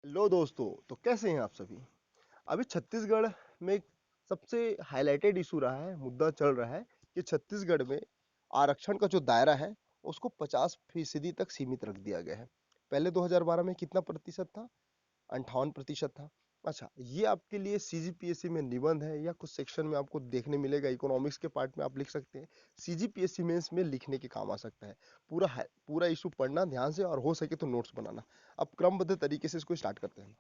लो दोस्तों, तो कैसे हैं आप सभी। अभी छत्तीसगढ़ में एक सबसे हाईलाइटेड इशू रहा है, मुद्दा चल रहा है कि छत्तीसगढ़ में आरक्षण का जो दायरा है उसको 50% तक सीमित रख दिया गया है। पहले 2012 में कितना प्रतिशत था? 58% था। अच्छा, ये आपके लिए सीजीपीएससी में निबंध है या कुछ सेक्शन में आपको देखने मिलेगा, इकोनॉमिक्स के पार्ट में आप लिख सकते हैं। सीजीपीएससी में इसमें लिखने के काम आ सकता है। पूरा इशू पढ़ना ध्यान से और हो सके तो नोट्स बनाना। अब क्रमबद्ध तरीके से इसको स्टार्ट करते हैं।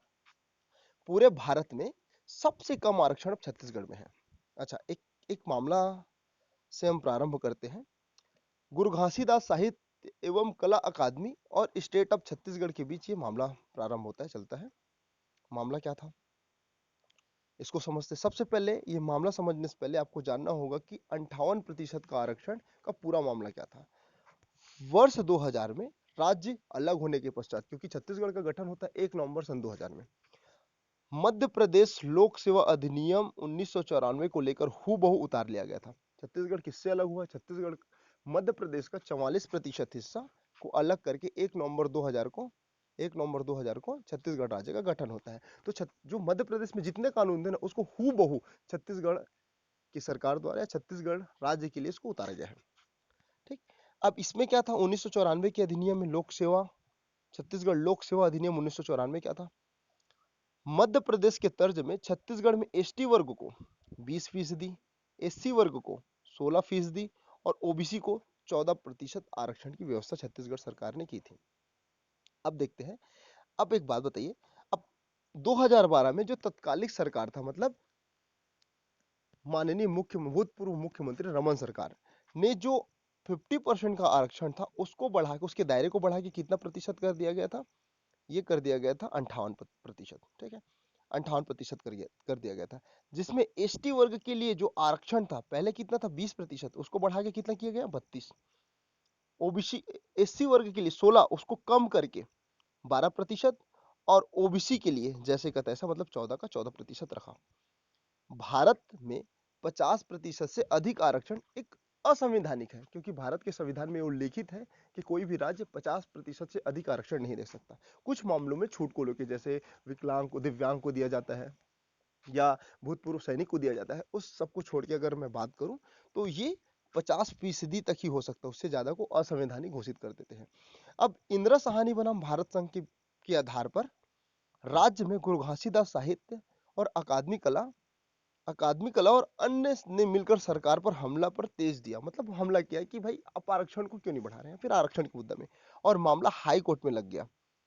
पूरे भारत में सबसे कम आरक्षण अब छत्तीसगढ़ में है। अच्छा, एक एक मामला से हम प्रारंभ करते हैं। गुरु घासीदास साहित्य एवं कला अकादमी और स्टेट ऑफ छत्तीसगढ़ के बीच ये मामला प्रारंभ होता है, चलता है। मामला क्या था, इसको समझते। सबसे पहले ये मामला समझने से पहले आपको जानना होगा कि 58% का आरक्षण का पूरा मामला क्या था। वर्ष 2000 में राज्य अलग होने के पश्चात, क्योंकि छत्तीसगढ़ का गठन होता है 1 नवंबर सन 2000 में, मध्य प्रदेश लोक सेवा अधिनियम 1994 को लेकर हूबहू उतार लिया गया था। छत्तीसगढ़ किससे अलग हुआ? छत्तीसगढ़ मध्य प्रदेश का 44% हिस्सा को अलग करके 1 नवंबर 2000 को छत्तीसगढ़ राज्य का गठन होता है। तो जो मध्य प्रदेश में जितने कानून थे ना, उसको हूबहू छत्तीसगढ़ की सरकार द्वारा या छत्तीसगढ़ राज्य के लिए इसको उतारा गया है। ठीक। अब इसमें क्या था? 1994 के अधिनियम में लोक सेवा, छत्तीसगढ़ लोक सेवा अधिनियम 1994 क्या था? मध्य प्रदेश के तर्ज में छत्तीसगढ़ में एसटी वर्ग को 20%, एससी वर्ग को 16% और ओबीसी को 14% आरक्षण की व्यवस्था छत्तीसगढ़ सरकार ने की थी। अब देखते हैं। अब एक बात बताइए, अब 2012 में जो तत्कालिक सरकार था, मतलब माननीय भूतपूर्व मुख्यमंत्री रमन सरकार ने जो 50% का आरक्षण था उसको बढ़ा के, उसके दायरे को बढ़ा के कितना प्रतिशत कर दिया गया था? ये कर दिया गया था 58%। ठीक है, 58% कर दिया गया था। जिसमें एसटी वर्ग के लिए जो आरक्षण था पहले कितना था? 20%, उसको बढ़ा के कितना किया गया? 32। ओबीसी एससी वर्ग के लिए 16, उसको कम करके 12%, और ओबीसी के लिए जैसे का तैसा, मतलब 14 का 14% रखा। भारत में 50% से अधिक आरक्षण एक असंवैधानिक है, क्योंकि भारत के संविधान में उल्लेखित है कि कोई भी राज्य 50% से अधिक आरक्षण नहीं दे सकता। कुछ मामलों में छूट को लेकर, जैसे विकलांग को, दिव्यांग को दिया जाता है या भूतपूर्व सैनिक को दिया जाता है, उस सब को छोड़ के अगर मैं बात करूं तो ये 50% तक ही हो सकता है, उससे ज्यादा को असंवैधानिक घोषित कर देते हैं। अब इंदिरा साहनी बनाम भारत संघ के आधार पर राज्य में गुरु घासीदास साहित्य और अकादमी कला और अन्य ने मिलकर सरकार पर हमला पर तेज दिया। मतलब हमला किया कि भाई आप आरक्षण को क्यों नहीं बढ़ा रहे हैं, फिर आरक्षण के मुद्दे में, और मामला हाई कोर्ट में लग गया।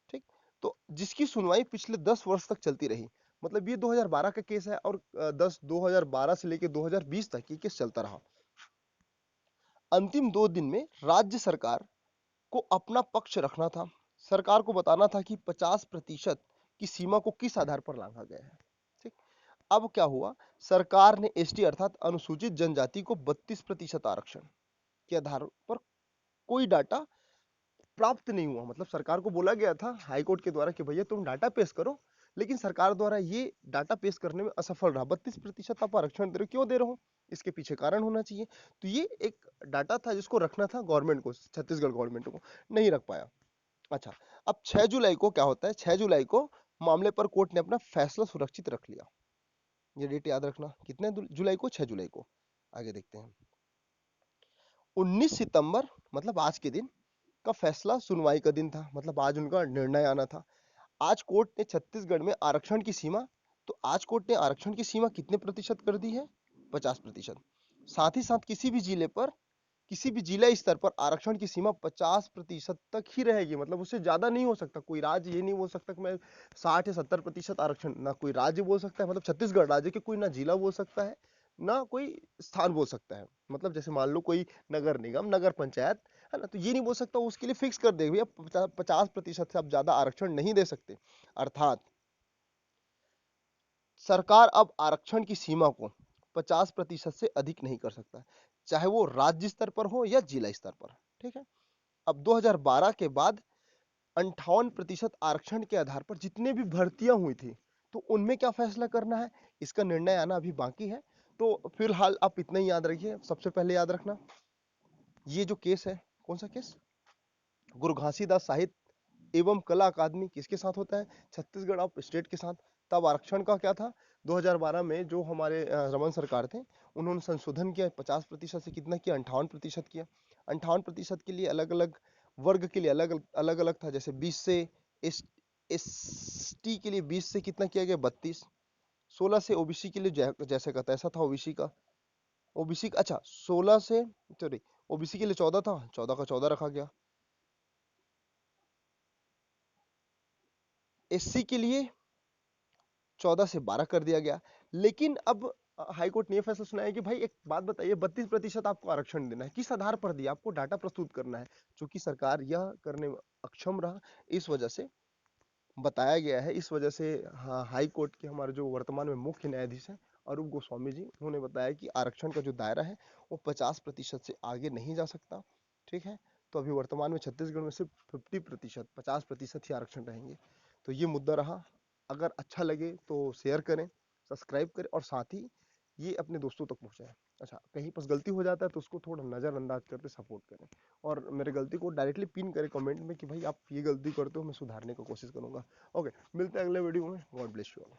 ठीक। तो जिसकी सुनवाई पिछले 10 वर्ष तक चलती रही। मतलब ये 2012 का केस है, और 2012 से लेकर 2020 तक ये केस चलता रहा। अंतिम 2 दिन में राज्य सरकार को अपना पक्ष रखना था। सरकार को बताना था कि 50% की सीमा को किस आधार पर लांघा गया है। ठीक। अब क्या हुआ? सरकार ने एसटी अर्थात अनुसूचित जनजाति को 32% आरक्षण के आधार पर कोई डाटा प्राप्त नहीं हुआ। मतलब सरकार को बोला गया था हाईकोर्ट के द्वारा कि भैया तुम डाटा पेश करो, लेकिन सरकार द्वारा ये डाटा पेश करने में असफल रहा। 32% आप आरक्षण दे रहे हो, क्यों दे रहे हो? इसके पीछे कारण होना चाहिए। तो ये एक डाटा था जिसको रखना था गवर्नमेंट को, छत्तीसगढ़ गवर्नमेंट को, नहीं रख पाया। अच्छा, अब 6 जुलाई को क्या होता है? 6 जुलाई को मामले पर कोर्ट ने अपना फैसला सुरक्षित रख लिया। ये डेट याद रखना, कितने जुलाई को? 6 जुलाई को। आगे देखते हैं। 19 सितंबर मतलब आज के दिन का फैसला सुनवाई का दिन था, मतलब आज उनका निर्णय आना था। आज कोर्ट ने छत्तीसगढ़ में आरक्षण की सीमा, तो आज कोर्ट ने आरक्षण की सीमा कितने प्रतिशत कर दी है? 50%। साथ ही साथ किसी भी जिला स्तर पर आरक्षण की सीमा 50% तक ही रहेगी। मतलब उससे ज्यादा नहीं हो सकता। कोई राज्य ये नहीं बोल सकता कि मैं 60 या 70% आरक्षण, ना कोई राज्य बोल सकता है, मतलब छत्तीसगढ़ राज्य के कोई ना जिला बोल सकता है, ना कोई स्थान बोल सकता है। मतलब जैसे मान लो कोई नगर निगम, नगर पंचायत है ना, तो ये नहीं बोल सकता, उसके लिए फिक्स कर दे भैया 50% से आप ज्यादा आरक्षण नहीं दे सकते। अर्थात सरकार अब आरक्षण की सीमा को 50% से अधिक नहीं कर सकता, चाहे वो राज्य स्तर पर हो या जिला स्तर पर। ठीक है। अब 2012 के बाद 58% आरक्षण के आधार पर जितने भी भर्तियां हुई थी, तो उनमें क्या फैसला करना है, इसका निर्णय आना अभी बाकी है। तो फिलहाल आप इतना ही याद रखिए। सबसे पहले याद रखना, ये जो केस है, कौन सा केस? गुरु घासीदास साहित्य एवं कला अकादमी किसके साथ होता है? छत्तीसगढ़ ऑफ स्टेट के साथ। तब आरक्षण का क्या था? 2012 में जो हमारे रमन सरकार थे, उन्होंने संशोधन किया, 50% से कितना किया? 58% किया। 58% के लिए अलग अलग वर्ग के लिए अलग अलग अलग था, जैसे 20 से एस टी के लिए 20 से कितना किया गया? 32। 16 से ओबीसी के लिए जैसे का तैसा था ओबीसी का। ओबीसी का अच्छा 16 से, सॉरी, ओबीसी के लिए 14 था, 14 का 14 रखा गया। एससी के लिए 14 से 12 कर दिया गया। लेकिन अब हाई कोर्ट ने यह फैसला सुनाया कि भाई एक बात बताइए, 32% आपको आरक्षण देना है, किस आधार पर दिया? आपको डाटा प्रस्तुत करना है। चूंकि सरकार यह करने में अक्षम रहा, इस वजह से बताया गया है, इस वजह से हाँ, हाई कोर्ट के हमारे जो वर्तमान में मुख्य न्यायाधीश हैं अरूप गोस्वामी जी, उन्होंने बताया कि आरक्षण का जो दायरा है वो 50% से आगे नहीं जा सकता। ठीक है, तो अभी वर्तमान में छत्तीसगढ़ में सिर्फ 50%, 50% ही आरक्षण रहेंगे। तो ये मुद्दा रहा। अगर अच्छा लगे तो शेयर करें, सब्सक्राइब करें और साथ ही ये अपने दोस्तों तक पहुंचाएं। अच्छा, कहीं पर गलती हो जाता है तो उसको थोड़ा नजरअंदाज करके सपोर्ट करें, और मेरे गलती को डायरेक्टली पिन करें कमेंट में कि भाई आप ये गलती करते हो, मैं सुधारने की कोशिश करूंगा। ओके, मिलते हैं अगले वीडियो में। God bless you all.